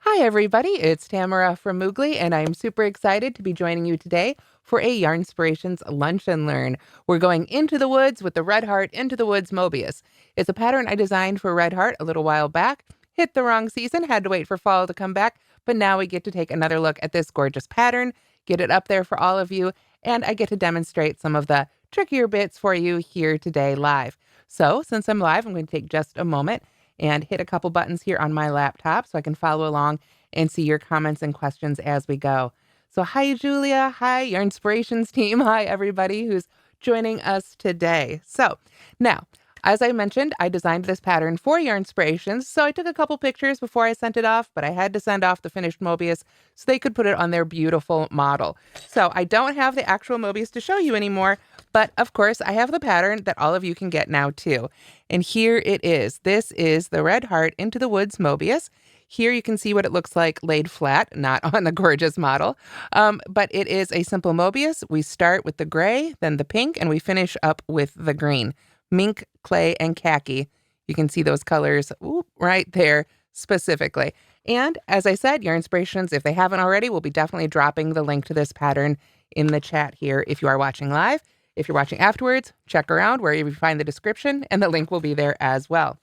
Hi everybody, it's Tamara from Moogly, and I'm super excited to be joining you today for a Yarnspirations Lunch and Learn. We're going into the woods with the Red Heart Into the Woods Mobius. It's a pattern I designed for Red Heart a little while back, hit the wrong season, had to wait for fall to come back, but now we get to take another look at this gorgeous pattern, get it up there for all of you, and I get to demonstrate some of the trickier bits for you here today live. So since I'm live, I'm going to take just a moment and hit a couple buttons here on my laptop so I can follow along and see your comments and questions as we go. So hi, Julia. Hi, Yarnspirations team. Hi, everybody who's joining us today. So now, as I mentioned, I designed this pattern for Yarnspirations, so I took a couple pictures before I sent it off, but I had to send off the finished Mobius so they could put it on their beautiful model. So I don't have the actual Mobius to show you anymore, but of course I have the pattern that all of you can get now too. And here it is. This is the Red Heart Into the Woods Mobius. Here you can see what it looks like laid flat, not on the gorgeous model, but it is a simple Mobius. We start with the gray, then the pink, and we finish up with the green. Mink, clay, and khaki. You can see those colors right there specifically. And as I said, Yarnspirations, if they haven't already, will be definitely dropping the link to this pattern in the chat here if you are watching live. If you're watching afterwards, check around wherever you find the description, and the link will be there as well.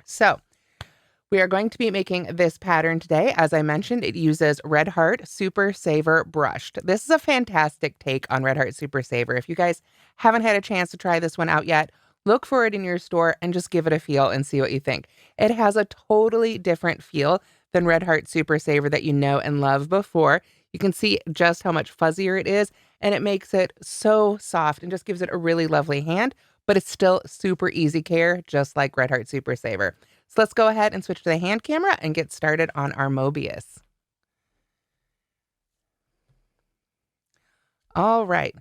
So we are going to be making this pattern today. As I mentioned, it uses Red Heart Super Saver Brushed. This is a fantastic take on Red Heart Super Saver. If you guys haven't had a chance to try this one out yet, look for it in your store and just give it a feel and see what you think. It has a totally different feel than Red Heart Super Saver that you know and love before. You can see just how much fuzzier it is, and it makes it so soft and just gives it a really lovely hand, but it's still super easy care, just like Red Heart Super Saver. So let's go ahead and switch to the hand camera and get started on our Mobius. All right.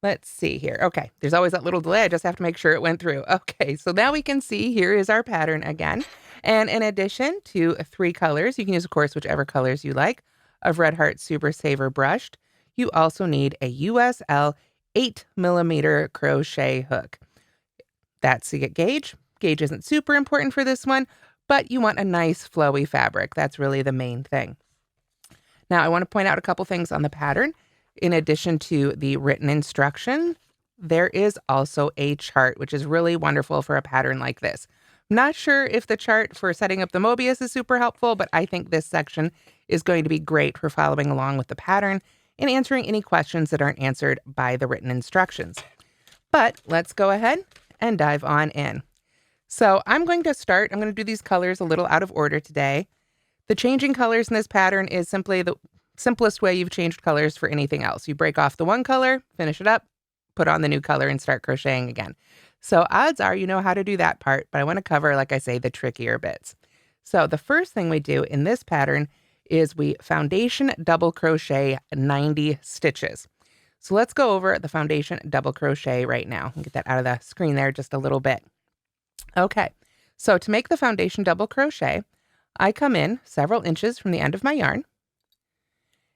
Let's see here. Okay, there's always that little delay. I just have to make sure it went through. Okay, so now we can see here is our pattern again. And in addition to 3 colors, you can use, of course, whichever colors you like, of Red Heart Super Saver Brushed, you also need a USL 8mm crochet hook. That's the gauge. Gauge isn't super important for this one, but you want a nice flowy fabric. That's really the main thing. Now, I want to point out a couple things on the pattern. In addition to the written instruction, there is also a chart, which is really wonderful for a pattern like this. I'm not sure if the chart for setting up the Mobius is super helpful, but I think this section is going to be great for following along with the pattern and answering any questions that aren't answered by the written instructions. But let's go ahead and dive on in. So I'm going to do these colors a little out of order today. The changing colors in this pattern is simply the simplest way you've changed colors for anything else. You break off the one color, finish it up, put on the new color, and start crocheting again. So odds are you know how to do that part, but I want to cover, like I say, the trickier bits. So the first thing we do in this pattern is we foundation double crochet 90 stitches. So let's go over the foundation double crochet right now and get that out of the screen there just a little bit. Okay, so to make the foundation double crochet, I come in several inches from the end of my yarn,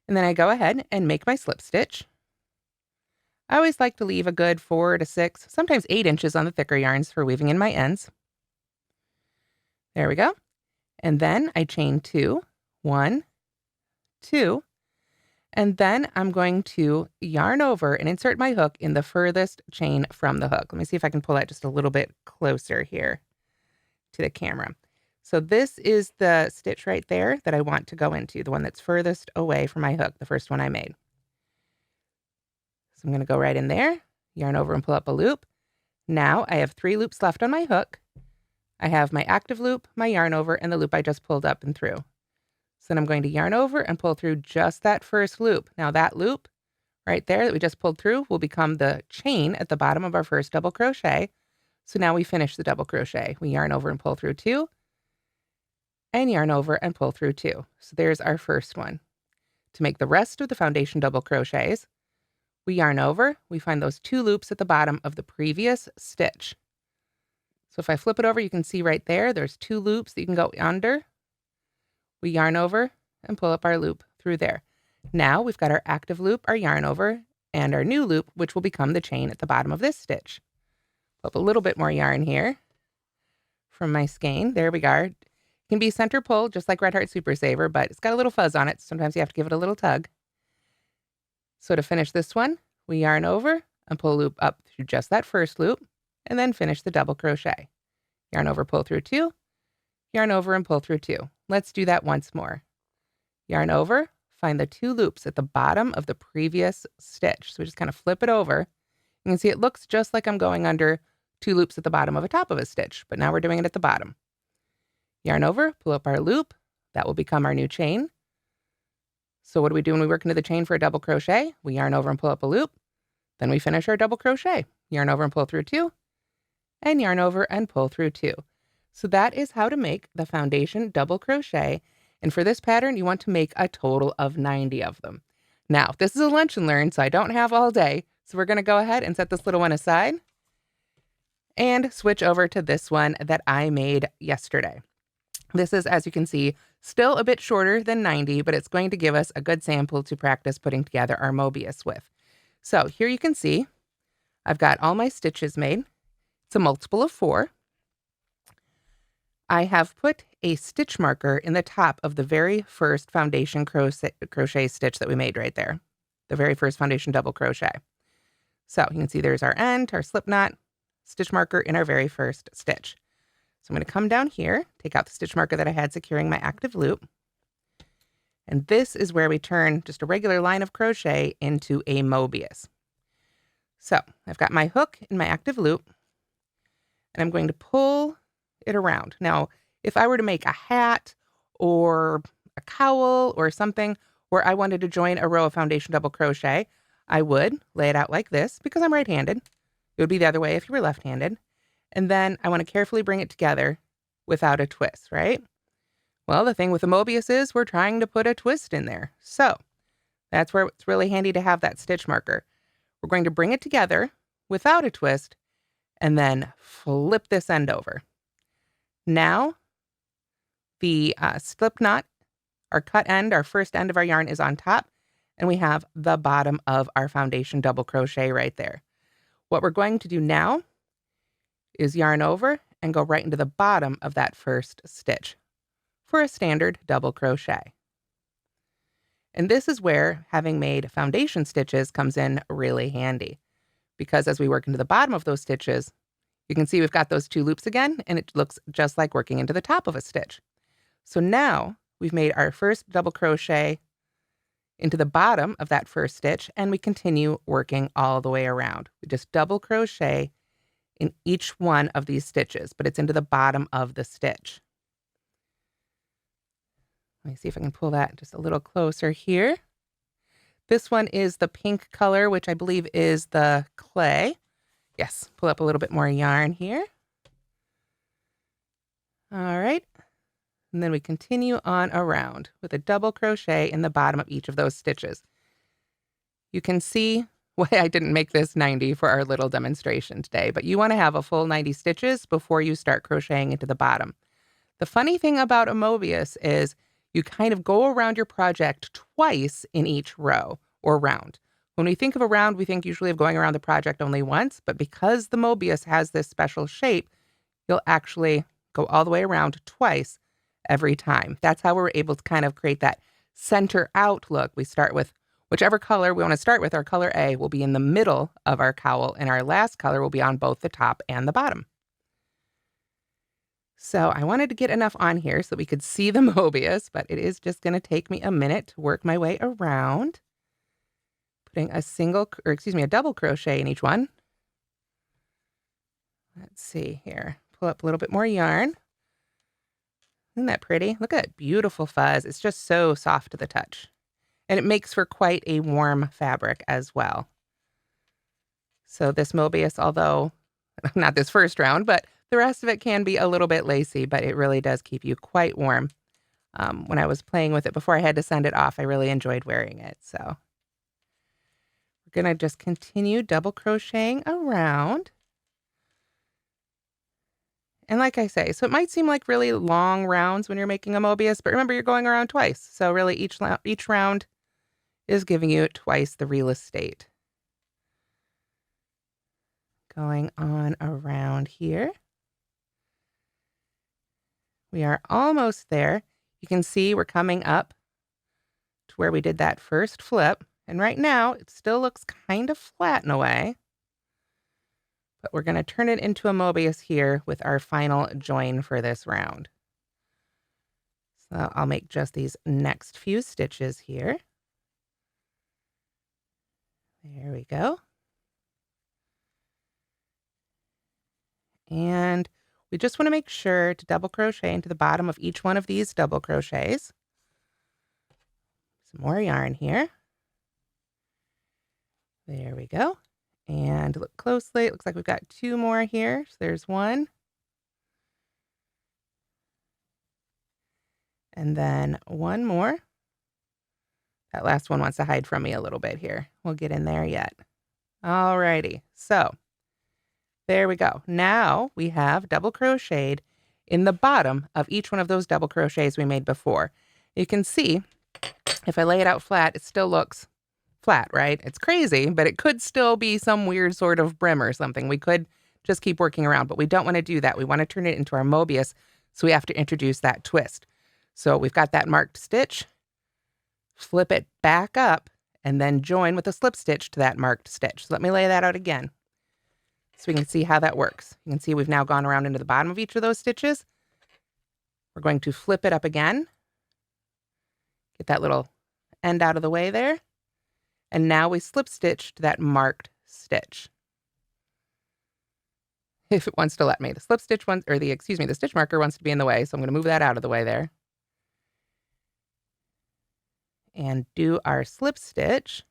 and then I go ahead and make my slip stitch. I always like to leave a good 4 to 6, sometimes 8 inches on the thicker yarns for weaving in my ends. There we go. And then I chain 2, 1, 2, and then I'm going to yarn over and insert my hook in the furthest chain from the hook. Let me see if I can pull that just a little bit closer here to the camera. So this is the stitch right there that I want to go into, the one that's furthest away from my hook, the first one I made. So I'm going to go right in there, yarn over and pull up a loop. Now I have 3 loops left on my hook. I have my active loop, my yarn over, and the loop I just pulled up and through. So then I'm going to yarn over and pull through just that first loop. Now that loop right there that we just pulled through will become the chain at the bottom of our first double crochet. So now we finish the double crochet. We yarn over and pull through 2, and yarn over and pull through 2. So there's our first one. To make the rest of the foundation double crochets, we yarn over, we find those 2 loops at the bottom of the previous stitch. So if I flip it over, you can see right there, there's 2 loops that you can go under. We yarn over and pull up our loop through there. Now we've got our active loop, our yarn over, and our new loop, which will become the chain at the bottom of this stitch. Pull up a little bit more yarn here from my skein. There we go. It can be center pull, just like Red Heart Super Saver, but it's got a little fuzz on it. Sometimes you have to give it a little tug. So to finish this one, we yarn over and pull a loop up through just that first loop, and then finish the double crochet. Yarn over, pull through 2, yarn over and pull through 2. Let's do that once more. Yarn over, find the 2 loops at the bottom of the previous stitch. So we just kind of flip it over. You can see it looks just like I'm going under 2 loops at the bottom of a top of a stitch, but now we're doing it at the bottom. Yarn over, pull up our loop. That will become our new chain. So what do we do when we work into the chain for a double crochet? We yarn over and pull up a loop. Then we finish our double crochet. Yarn over and pull through 2, and yarn over and pull through 2. So that is how to make the foundation double crochet. And for this pattern, you want to make a total of 90 of them. Now, this is a lunch and learn, so I don't have all day. So we're going to go ahead and set this little one aside and switch over to this one that I made yesterday. This is, as you can see, still a bit shorter than 90, but it's going to give us a good sample to practice putting together our Mobius with. So here you can see I've got all my stitches made. It's a multiple of 4. I have put a stitch marker in the top of the very first foundation crochet stitch that we made right there. The very first foundation double crochet. So you can see there's our end, our slip knot, stitch marker in our very first stitch. So I'm going to come down here, take out the stitch marker that I had securing my active loop. And this is where we turn just a regular line of crochet into a Mobius. So I've got my hook in my active loop, and I'm going to pull it around. Now, if I were to make a hat or a cowl or something where I wanted to join a row of foundation double crochet, I would lay it out like this because I'm right-handed. It would be the other way if you were left-handed. And then I want to carefully bring it together without a twist, right? Well, the thing with the Mobius is we're trying to put a twist in there. So that's where it's really handy to have that stitch marker. We're going to bring it together without a twist and then flip this end over. Now the slip knot, our cut end, our first end of our yarn is on top, and we have the bottom of our foundation double crochet right there. What we're going to do now is yarn over and go right into the bottom of that first stitch for a standard double crochet. And this is where having made foundation stitches comes in really handy, because as we work into the bottom of those stitches, you can see we've got those 2 loops again, and it looks just like working into the top of a stitch. So now we've made our first double crochet into the bottom of that first stitch, and we continue working all the way around. We just double crochet in each one of these stitches, but it's into the bottom of the stitch. Let me see if I can pull that just a little closer here. This one is the pink color, which I believe is the clay. Yes, pull up a little bit more yarn here. All right. And then we continue on around with a double crochet in the bottom of each of those stitches. You can see why I didn't make this 90 for our little demonstration today, but you want to have a full 90 stitches before you start crocheting into the bottom. The funny thing about a Mobius is you kind of go around your project twice in each row or round. When we think of a round, we think usually of going around the project only once, but because the Mobius has this special shape, you'll actually go all the way around twice every time. That's how we're able to kind of create that center out look. We start with whichever color we want to start with. Our color A will be in the middle of our cowl, and our last color will be on both the top and the bottom. So I wanted to get enough on here so that we could see the Mobius, but it is just going to take me a minute to work my way around. Putting a double crochet in each one. Let's see here. Pull up a little bit more yarn. Isn't that pretty? Look at that beautiful fuzz. It's just so soft to the touch. And it makes for quite a warm fabric as well. So this Mobius, although not this first round, but the rest of it can be a little bit lacy, but it really does keep you quite warm. When I was playing with it before I had to send it off, I really enjoyed wearing it. So we're going to just continue double crocheting around. And like I say, so it might seem like really long rounds when you're making a Mobius, but remember you're going around twice. So really each round is giving you twice the real estate. Going on around here. We are almost there. You can see we're coming up to where we did that first flip. And right now, it still looks kind of flat in a way. But we're going to turn it into a Mobius here with our final join for this round. So I'll make just these next few stitches here. There we go. And we just want to make sure to double crochet into the bottom of each one of these double crochets. Some more yarn here. There we go. And look closely. It looks like we've got 2 more here. So there's 1. And then 1 more. That last one wants to hide from me a little bit here. We'll get in there yet. Alrighty. So there we go. Now we have double crocheted in the bottom of each one of those double crochets we made before. You can see if I lay it out flat, it still looks flat, right? It's crazy, but it could still be some weird sort of brim or something. We could just keep working around, but we don't want to do that. We want to turn it into our Mobius, so we have to introduce that twist. So we've got that marked stitch, flip it back up, and then join with a slip stitch to that marked stitch. So let me lay that out again so we can see how that works. You can see we've now gone around into the bottom of each of those stitches. We're going to flip it up again, get that little end out of the way there. And now we slip stitch to that marked stitch. If it wants to let me. The slip stitch wants, or the stitch marker wants to be in the way, so I'm going to move that out of the way there. And do our slip stitch.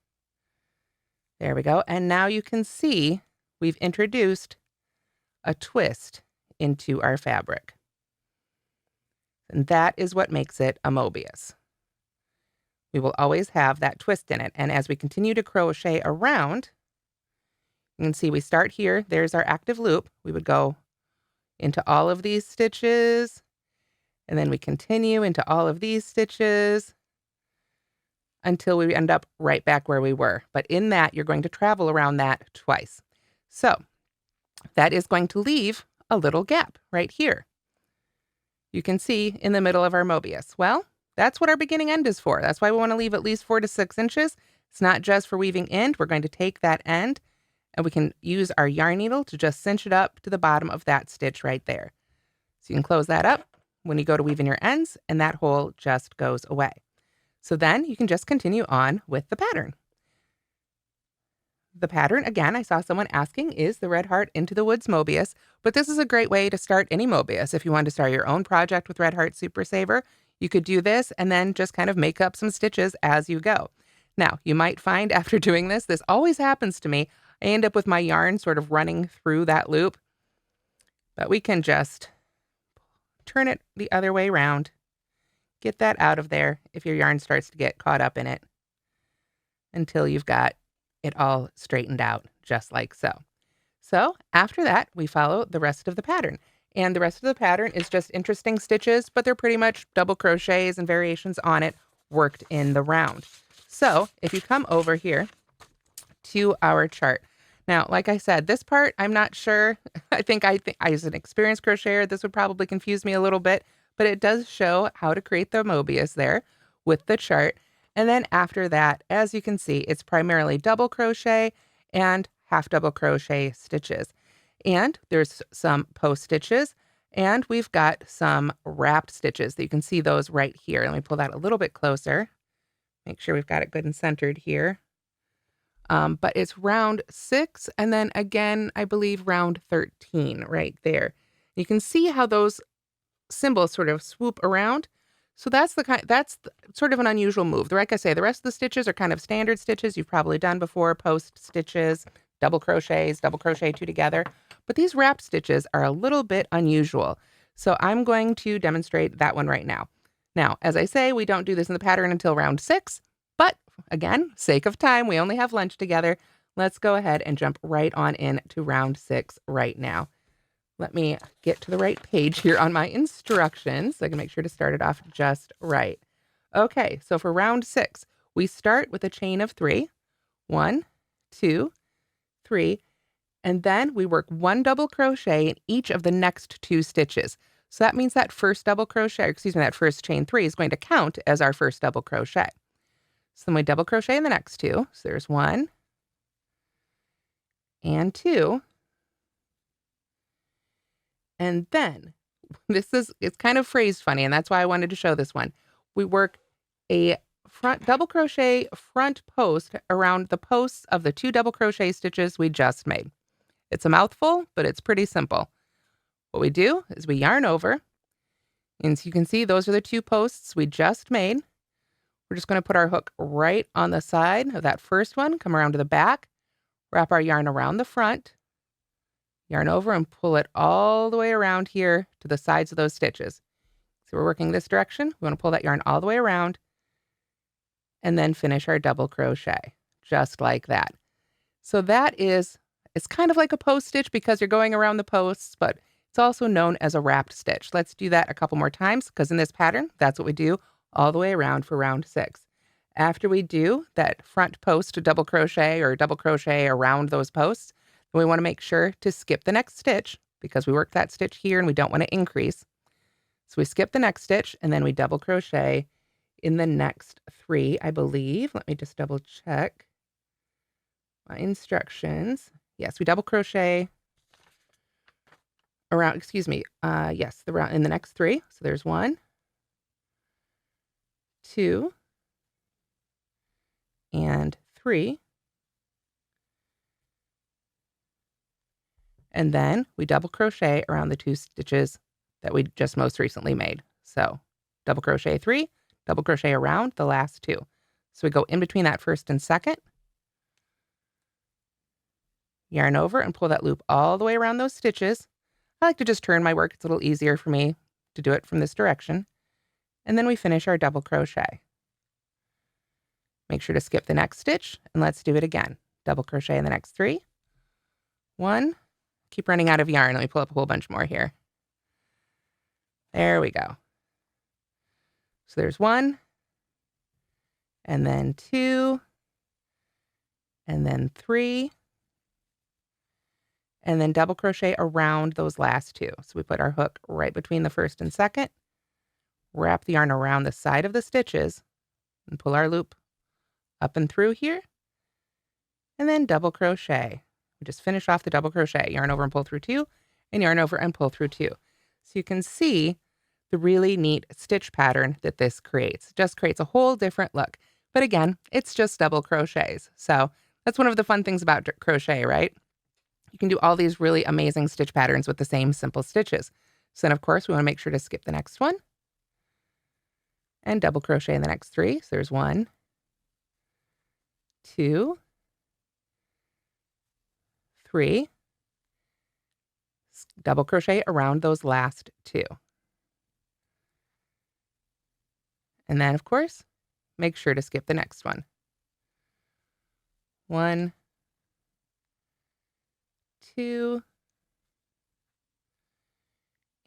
There we go. And now you can see we've introduced a twist into our fabric. And that is what makes it a Mobius. We will always have that twist in it. And as we continue to crochet around, you can see we start here. There's our active loop. We would go into all of these stitches, and then we continue into all of these stitches until we end up right back where we were. But in that, you're going to travel around that twice. So that is going to leave a little gap right here. You can see in the middle of our Mobius. Well, that's what our beginning end is for. That's why we want to leave at least 4 to 6 inches. It's not just for weaving end. We're going to take that end and we can use our yarn needle to just cinch it up to the bottom of that stitch right there. So you can close that up when you go to weave in your ends, and that hole just goes away. So then you can just continue on with the pattern. The pattern, again, I saw someone asking, is the Red Heart Into the Woods Mobius, but this is a great way to start any Mobius. If you want to start your own project with Red Heart Super Saver, you could do this and then just kind of make up some stitches as you go. Now, you might find after doing this always happens to me. I end up with my yarn sort of running through that loop, but we can just turn it the other way around. Get that out of there if your yarn starts to get caught up in it until you've got it all straightened out just like so. So after that, we follow the rest of the pattern. And the rest of the pattern is just interesting stitches, but they're pretty much double crochets and variations on it worked in the round. So if you come over here to our chart. Now, like I said, this part, I'm not sure. I think as an experienced crocheter, this would probably confuse me a little bit, but it does show how to create the Mobius there with the chart. And then after that, as you can see, it's primarily double crochet and half double crochet stitches. And there's some post stitches, and we've got some wrapped stitches that you can see those right here. Let me pull that a little bit closer. Make sure we've got it good and centered here. But it's round 6, and then again, I believe round 13 right there. You can see how those symbols sort of swoop around. So that's sort of an unusual move. Like I say, the rest of the stitches are kind of standard stitches you've probably done before, post stitches, double crochets, double crochet 2 together. But these wrap stitches are a little bit unusual. So I'm going to demonstrate that one right now. Now, as I say, we don't do this in the pattern until round 6, but again, sake of time, we only have lunch together. Let's go ahead and jump right on in to round 6 right now. Let me get to the right page here on my instructions so I can make sure to start it off just right. Okay, so for round 6, we start with a chain of 3. 1, 2, 3, and then we work 1 double crochet in each of the next 2 stitches. So that means that first double crochet, or excuse me, that first chain 3 is going to count as our first double crochet. So then we double crochet in the next 2. So there's 1 and 2. And then it's kind of phrased funny, and that's why I wanted to show this one. We work a front double crochet front post around the posts of the 2 double crochet stitches we just made. It's a mouthful, but it's pretty simple. What we do is we yarn over, and so you can see those are the 2 posts we just made. We're just going to put our hook right on the side of that first one, come around to the back, wrap our yarn around the front, yarn over and pull it all the way around here to the sides of those stitches. So we're working this direction. We want to pull that yarn all the way around and then finish our double crochet just like that. So it's kind of like a post stitch because you're going around the posts, but it's also known as a wrapped stitch. Let's do that a couple more times because in this pattern, that's what we do all the way around for round 6. After we do that front post double crochet or double crochet around those posts, then we want to make sure to skip the next stitch because we worked that stitch here and we don't want to increase. So we skip the next stitch and then we double crochet in the next 3, I believe. Let me just double check my instructions. Yes, we double crochet around, yes, in the next 3. So there's 1, 2, and 3. And then we double crochet around the 2 stitches that we just most recently made. So double crochet 3, double crochet around the last 2. So we go in between that first and second, yarn over and pull that loop all the way around those stitches. I like to just turn my work. It's a little easier for me to do it from this direction. And then we finish our double crochet. Make sure to skip the next stitch and let's do it again. Double crochet in the next 3. 1. Keep running out of yarn. Let me pull up a whole bunch more here. There we go. So there's 1, and then 2, and then 3, and then double crochet around those last 2. So we put our hook right between the first and second, wrap the yarn around the side of the stitches, and pull our loop up and through here, and then double crochet. We just finish off the double crochet, yarn over and pull through 2, and yarn over and pull through 2. So you can see the really neat stitch pattern that this creates. It just creates a whole different look. But again, it's just double crochets. So that's one of the fun things about crochet, right? You can do all these really amazing stitch patterns with the same simple stitches. So then, of course, we want to make sure to skip the next one and double crochet in the next 3. So there's 1, 2, 3, double crochet around those last 2. And then, of course, make sure to skip the next one. 1, 2,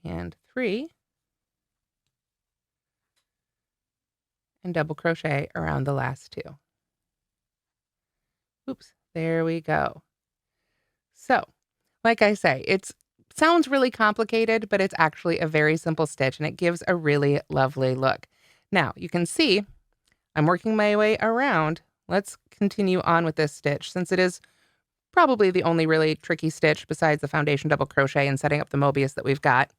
and 3, and double crochet around the last 2. Oops, there we go. So, like I say, it sounds really complicated, but it's actually a very simple stitch, and it gives a really lovely look. Now, you can see I'm working my way around. Let's continue on with this stitch, since it is probably the only really tricky stitch besides the foundation double crochet and setting up the Mobius that we've got.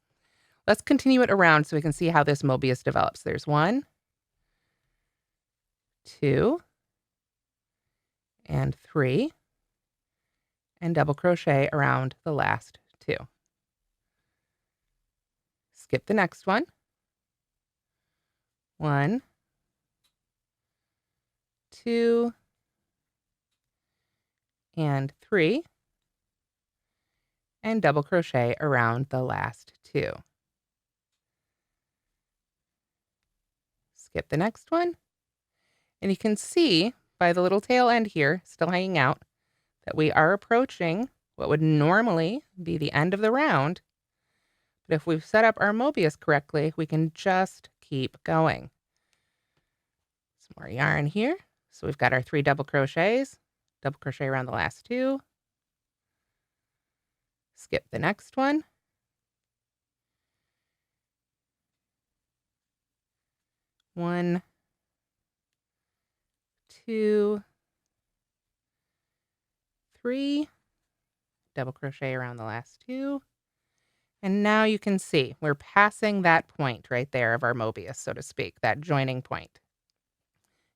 Let's continue it around so we can see how this Mobius develops. There's 1, 2, and 3, and double crochet around the last 2. Skip the next one. 1, 2, and 3, and double crochet around the last 2. Skip the next one. And you can see by the little tail end here, still hanging out, that we are approaching what would normally be the end of the round. But if we've set up our Mobius correctly, we can just keep going. Some more yarn here. So we've got our 3 double crochets, double crochet around the last 2, skip the next one, 1, 2, 3, double crochet around the last 2. And now you can see we're passing that point right there of our Mobius, so to speak, that joining point.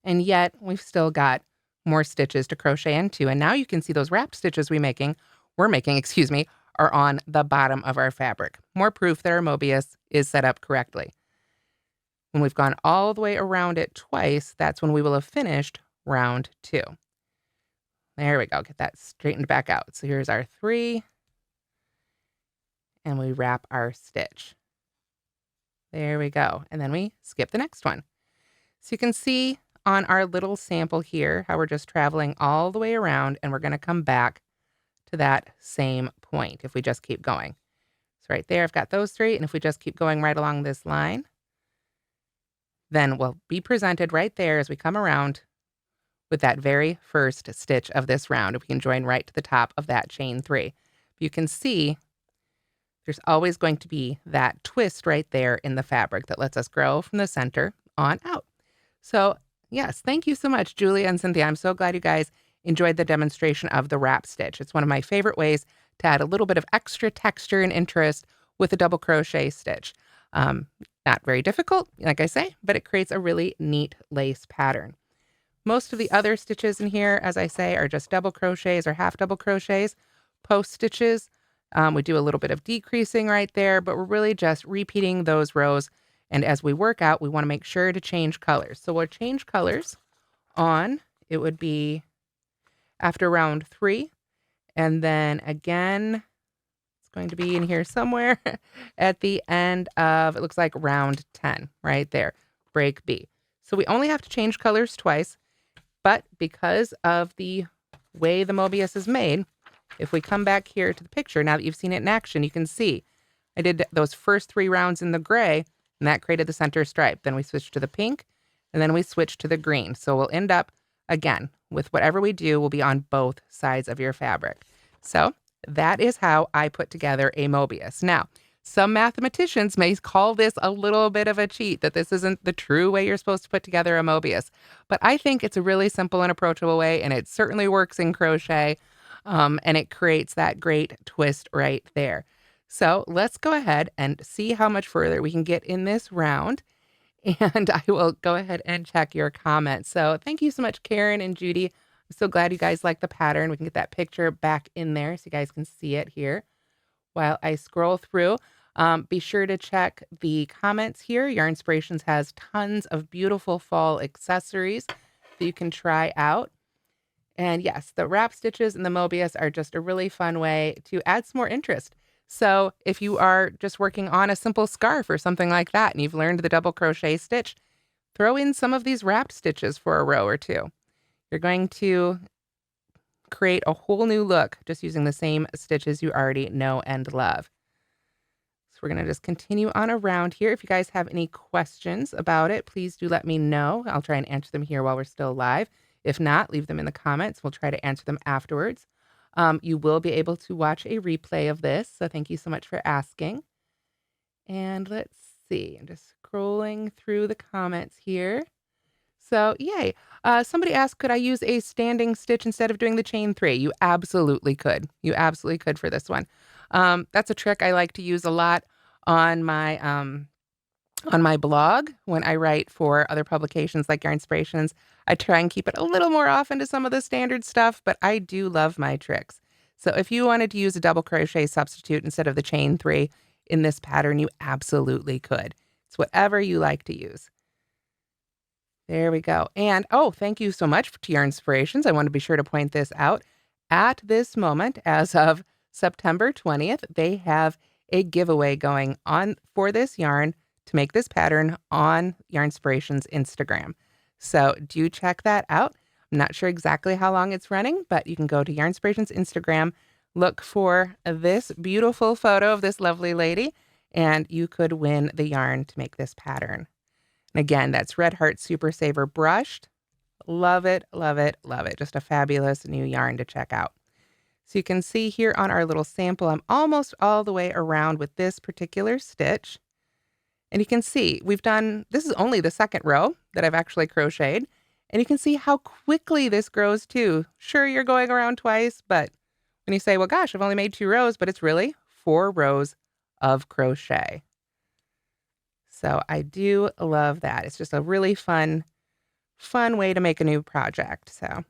And yet we've still got more stitches to crochet into. And now you can see those wrapped stitches we're making, excuse me, are on the bottom of our fabric. More proof that our Mobius is set up correctly. When we've gone all the way around it twice, that's when we will have finished round 2. There we go. Get that straightened back out. So here's our 3. And we wrap our stitch. There we go. And then we skip the next one. So you can see on our little sample here how we're just traveling all the way around, and we're going to come back to that same point if we just keep going. So right there, I've got those 3. And if we just keep going right along this line, then we'll be presented right there as we come around with that very first stitch of this round. We can join right to the top of that chain 3. You can see there's always going to be that twist right there in the fabric that lets us grow from the center on out. So yes, thank you so much, Julie and Cynthia. I'm so glad you guys enjoyed the demonstration of the wrap stitch. It's one of my favorite ways to add a little bit of extra texture and interest with a double crochet stitch. Not very difficult, like I say, but it creates a really neat lace pattern. Most of the other stitches in here, as I say, are just double crochets or half double crochets, post stitches. We do a little bit of decreasing right there, but we're really just repeating those rows. And as we work out, we want to make sure to change colors. So we'll change colors on, it would be after round 3. And then again, it's going to be in here somewhere at the end of, it looks like round 10, right there, break B. So we only have to change colors twice, but because of the way the Mobius is made, if we come back here to the picture, now that you've seen it in action, you can see I did those first 3 rounds in the gray, and that created the center stripe. Then we switched to the pink, and then we switched to the green. So we'll end up, again, with whatever we do will be on both sides of your fabric. So that is how I put together a Mobius. Now, some mathematicians may call this a little bit of a cheat, that this isn't the true way you're supposed to put together a Mobius. But I think it's a really simple and approachable way, and it certainly works in crochet. And it creates that great twist right there. So let's go ahead and see how much further we can get in this round. And I will go ahead and check your comments. So thank you so much, Karen and Judy. I'm so glad you guys like the pattern. We can get that picture back in there so you guys can see it here while I scroll through. Be sure to check the comments here. Yarn Inspirations has tons of beautiful fall accessories that you can try out. And yes, the wrap stitches and the Mobius are just a really fun way to add some more interest. So if you are just working on a simple scarf or something like that, and you've learned the double crochet stitch, throw in some of these wrap stitches for a row or 2. You're going to create a whole new look just using the same stitches you already know and love. So we're going to just continue on around here. If you guys have any questions about it, please do let me know. I'll try and answer them here while we're still live. If not, leave them in the comments. We'll try to answer them afterwards. You will be able to watch a replay of this, so thank you so much for asking. And let's see, I'm just scrolling through the comments here. So, yay. Somebody asked, could I use a standing stitch instead of doing the chain 3? You absolutely could. You absolutely could for this one. That's a trick I like to use a lot on my blog when I write for other publications like Yarn Inspirations. I try and keep it a little more often to some of the standard stuff, but I do love my tricks. So if you wanted to use a double crochet substitute instead of the chain 3 in this pattern, you absolutely could. It's whatever you like to use. There we go. And oh, thank you so much to Yarn Inspirations. I want to be sure to point this out. At this moment, as of September 20th, they have a giveaway going on for this yarn to make this pattern on Yarn Inspirations Instagram. So do check that out. I'm not sure exactly how long it's running, but you can go to Yarn Inspirations Instagram, look for this beautiful photo of this lovely lady, and you could win the yarn to make this pattern. And again, that's Red Heart Super Saver brushed. Love it, love it, love it. Just a fabulous new yarn to check out. So you can see here on our little sample, I'm almost all the way around with this particular stitch. And you can see we've done, this is only the second row that I've actually crocheted. And you can see how quickly this grows too. Sure, you're going around twice, but when you say, well, gosh, I've only made 2 rows, but it's really 4 rows of crochet. So I do love that. It's just a really fun way to make a new project. So,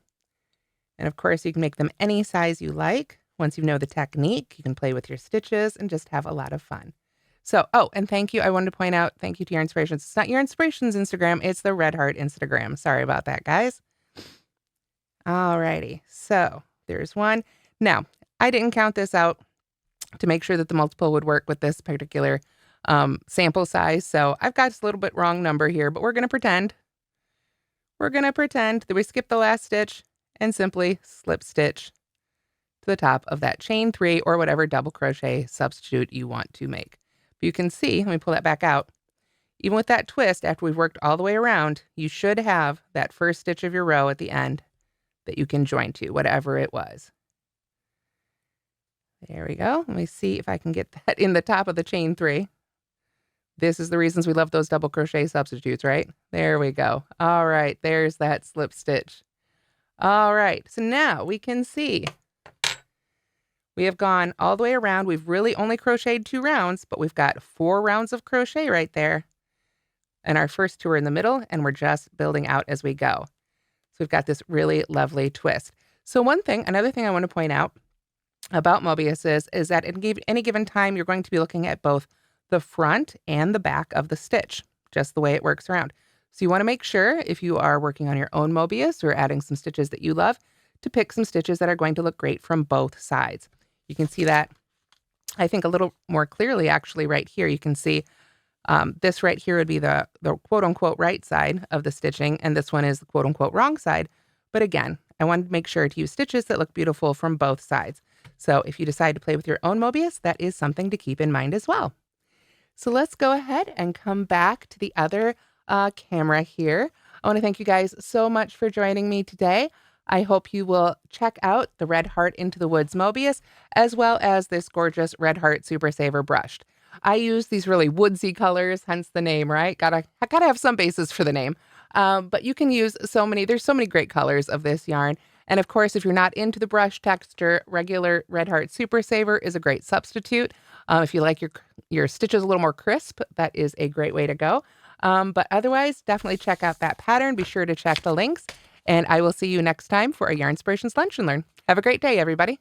and of course you can make them any size you like. Once you know the technique, you can play with your stitches and just have a lot of fun. So, oh, and thank you. I wanted to point out, thank you to Your Inspirations. It's not Your Inspirations Instagram, it's the Red Heart Instagram. Sorry about that, guys. Alrighty, so there's one. Now, I didn't count this out to make sure that the multiple would work with this particular sample size. So I've got just a little bit wrong number here, but we're going to pretend. We're going to pretend that we skip the last stitch and simply slip stitch to the top of that chain 3 or whatever double crochet substitute you want to make. But you can see, let me pull that back out. Even with that twist, after we've worked all the way around, you should have that first stitch of your row at the end that you can join to, whatever it was. There we go. Let me see if I can get that in the top of the chain 3. This is the reasons we love those double crochet substitutes, right? There we go. All right, there's that slip stitch. All right, so now we can see we have gone all the way around. We've really only crocheted 2 rounds, but we've got 4 rounds of crochet right there. And our first 2 are in the middle, and we're just building out as we go. So we've got this really lovely twist. So another thing I want to point out about Mobius is that at any given time, you're going to be looking at both the front and the back of the stitch, just the way it works around. So you want to make sure, if you are working on your own Mobius or adding some stitches that you love, to pick some stitches that are going to look great from both sides. You can see that, I think, a little more clearly actually right here. You can see this right here would be the quote-unquote right side of the stitching, and this one is the quote-unquote wrong side. But again, I wanted to make sure to use stitches that look beautiful from both sides. So if you decide to play with your own Mobius, that is something to keep in mind as well. So let's go ahead and come back to the other camera here. I want to thank you guys so much for joining me today. I hope you will check out the Red Heart Into the Woods Mobius, as well as this gorgeous Red Heart Super Saver brushed. I use these really woodsy colors, hence the name, right? I gotta have some basis for the name. But you can use there's so many great colors of this yarn. And of course, if you're not into the brush texture, regular Red Heart Super Saver is a great substitute. If you like your stitches a little more crisp, that is a great way to go. But otherwise, definitely check out that pattern. Be sure to check the links. And I will see you next time for a Yarn Inspirations Lunch and Learn. Have a great day, everybody.